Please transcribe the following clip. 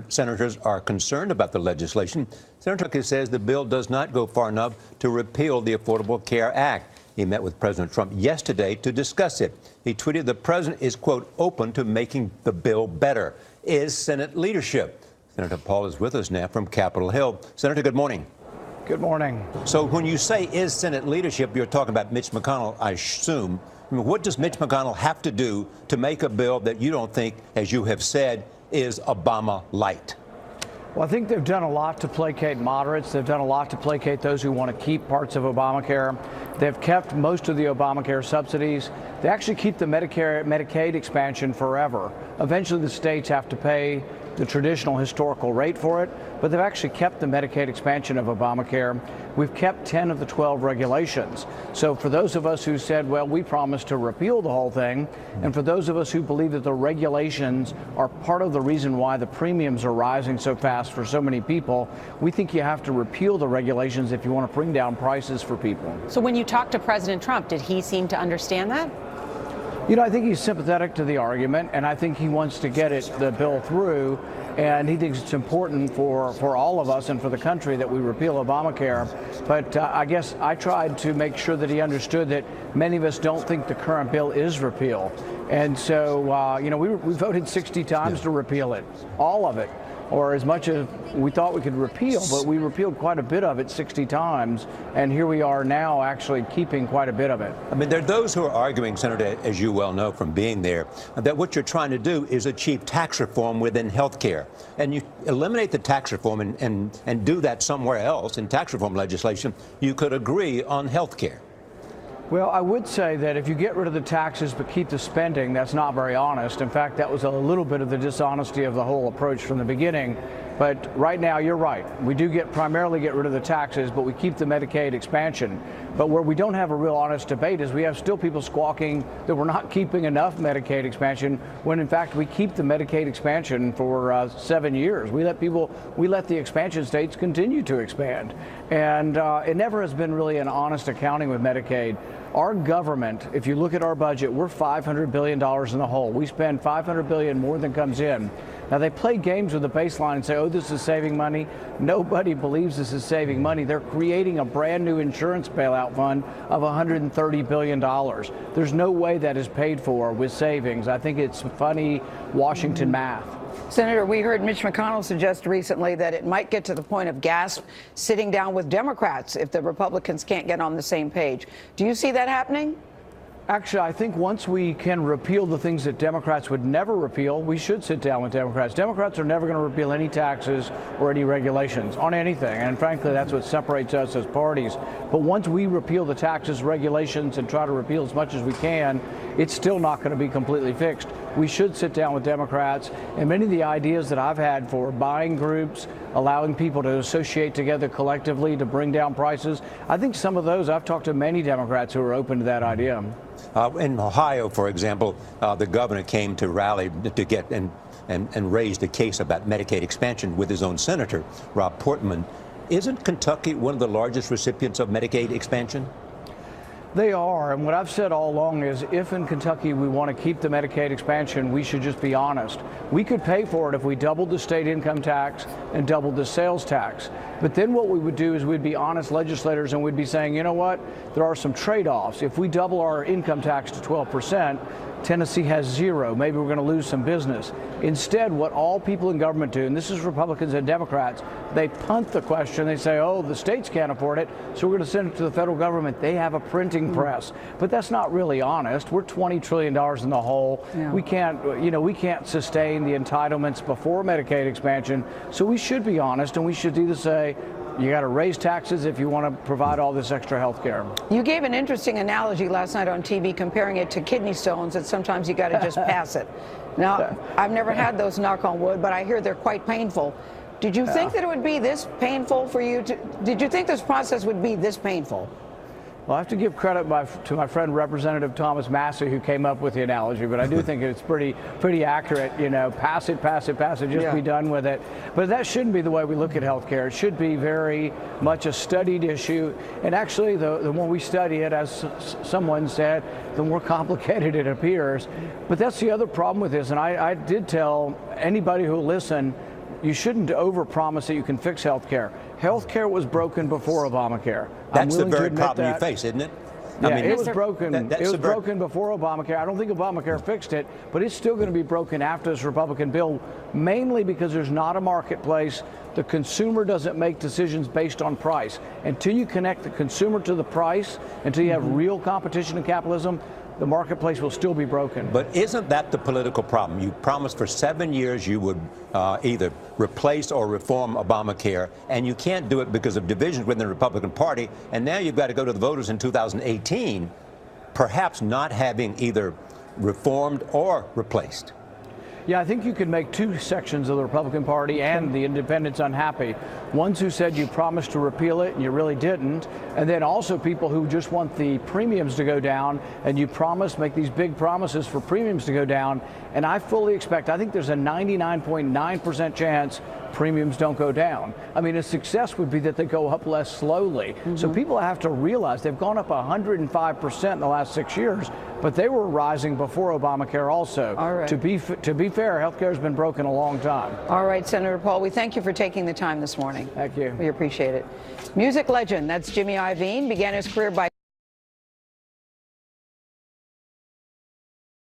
Senators are concerned about the legislation. Senator Tucker says the bill does not go far enough to repeal the Affordable Care Act. He met with President Trump yesterday to discuss it. He tweeted the president is, quote, open to making the bill better. Is Senate leadership? Senator Paul is with us now from Capitol Hill. Senator, good morning. Good morning. So when you say is Senate leadership, you're talking about Mitch McConnell, I assume. I mean, what does Mitch McConnell have to do to make a bill that you don't think, as you have said, is Obama light? Well, I think they've done a lot to placate moderates. They've done a lot to placate those who want to keep parts of Obamacare. They've kept most of the Obamacare subsidies. They actually keep the Medicaid expansion forever. Eventually, the states have to pay the traditional historical rate for it, but they've actually kept the Medicaid expansion of Obamacare. We've kept 10 of the 12 regulations. So for those of us who said, well, we promised to repeal the whole thing, and for those of us who believe that the regulations are part of the reason why the premiums are rising so fast for so many people, we think you have to repeal the regulations if you want to bring down prices for people. So when you talked to President Trump, did he seem to understand that? You know, I think he's sympathetic to the argument, and I think he wants to get the bill through, and he thinks it's important for all of us and for the country that we repeal Obamacare. But I guess I tried to make sure that he understood that many of us don't think the current bill is repeal. And so, you know, we voted 60 times to repeal it, all of it, or as much as we thought we could repeal, but we repealed quite a bit of it 60 times, and here we are now actually keeping quite a bit of it. I mean, there are those who are arguing, Senator, as you well know from being there, that what you're trying to do is achieve tax reform within health care. And you eliminate the tax reform and do that somewhere else in tax reform legislation, you could agree on health care. Well, I would say that if you get rid of the taxes but keep the spending, that's not very honest. In fact, that was a little bit of the dishonesty of the whole approach from the beginning. But right now, you're right. We do primarily get rid of the taxes, but we keep the Medicaid expansion. But where we don't have a real honest debate is we have still people squawking that we're not keeping enough Medicaid expansion, when in fact we keep the Medicaid expansion for 7 years. We let the expansion states continue to expand. And it never has been really an honest accounting with Medicaid. Our government, if you look at our budget, we're $500 billion in the hole. We spend $500 billion more than comes in. Now, they play games with the baseline and say, oh, this is saving money. Nobody believes this is saving money. They're creating a brand new insurance bailout fund of $130 billion. There's no way that is paid for with savings. I think it's funny Washington math. Senator, we heard Mitch McConnell suggest recently that it might get to the point of gasp sitting down with Democrats if the Republicans can't get on the same page. Do you see that happening? Actually, I think once we can repeal the things that Democrats would never repeal, we should sit down with Democrats. Democrats are never going to repeal any taxes or any regulations on anything. And frankly, that's what separates us as parties. But once we repeal the taxes, regulations, and try to repeal as much as we can, it's still not going to be completely fixed. We should sit down with Democrats. And many of the ideas that I've had for buying groups, allowing people to associate together collectively to bring down prices, I think some of those, I've talked to many Democrats who are open to that idea. In Ohio, for example, the governor came to rally to get and raised a case about Medicaid expansion with his own senator, Rob Portman. Isn't Kentucky one of the largest recipients of Medicaid expansion? They are, and what I've said all along is if in Kentucky we want to keep the Medicaid expansion, we should just be honest. We could pay for it if we doubled the state income tax and doubled the sales tax. But then what we would do is we'd be honest legislators and we'd be saying, you know what, there are some trade-offs. If we double our income tax to 12%, Tennessee has 0. Maybe we're going to lose some business. Instead, what all people in government do, and this is Republicans and Democrats, they punt the question. They say, oh, the states can't afford it, so we're going to send it to the federal government. They have a printing press. But that's not really honest. We're $20 trillion in the hole. Yeah. We can't sustain the entitlements before Medicaid expansion. So we should be honest, and we should either say, you got to raise taxes if you want to provide all this extra health care. You gave an interesting analogy last night on TV comparing it to kidney stones, that sometimes you got to just pass it. Now, I've never had those, knock on wood, but I hear they're quite painful. Did you think that it would be this painful for you did you think this process would be this painful? Well, I have to give credit to my friend Representative Thomas Massey, who came up with the analogy, but I do think it's pretty accurate. You know, pass it, just be done with it. But that shouldn't be the way we look at health care. It should be very much a studied issue. And actually, the more we study it, as someone said, the more complicated it appears. But that's the other problem with this. And I did tell anybody who will listen, overpromise that you can fix health care. Health care was broken before Obamacare. That's the very problem you face, isn't it? Yeah, it was broken. It was broken before Obamacare. I don't think Obamacare fixed it, but it's still going to be broken after this Republican bill, mainly because there's not a marketplace. The consumer doesn't make decisions based on price. Until you connect the consumer to the price, until you have real competition in capitalism, the marketplace will still be broken. But isn't that the political problem? You promised for 7 years you would either replace or reform Obamacare, and you can't do it because of divisions within the Republican Party, and now you've got to go to the voters in 2018, perhaps not having either reformed or replaced. Yeah, I think you could make two sections of the Republican Party and the independents unhappy. Ones who said you promised to repeal it and you really didn't, and then also people who just want the premiums to go down and you make these big promises for premiums to go down. And I fully expect, I think there's a 99.9% chance premiums don't go down. I mean, a success would be that they go up less slowly. So people have to realize they've gone up 105% in the last 6 years, but they were rising before Obamacare also. All right. To be fair, healthcare has been broken a long time. All right, Senator Paul, we thank you for taking the time this morning. Thank you. We appreciate it. Music legend, that's Jimmy Iovine, began his career by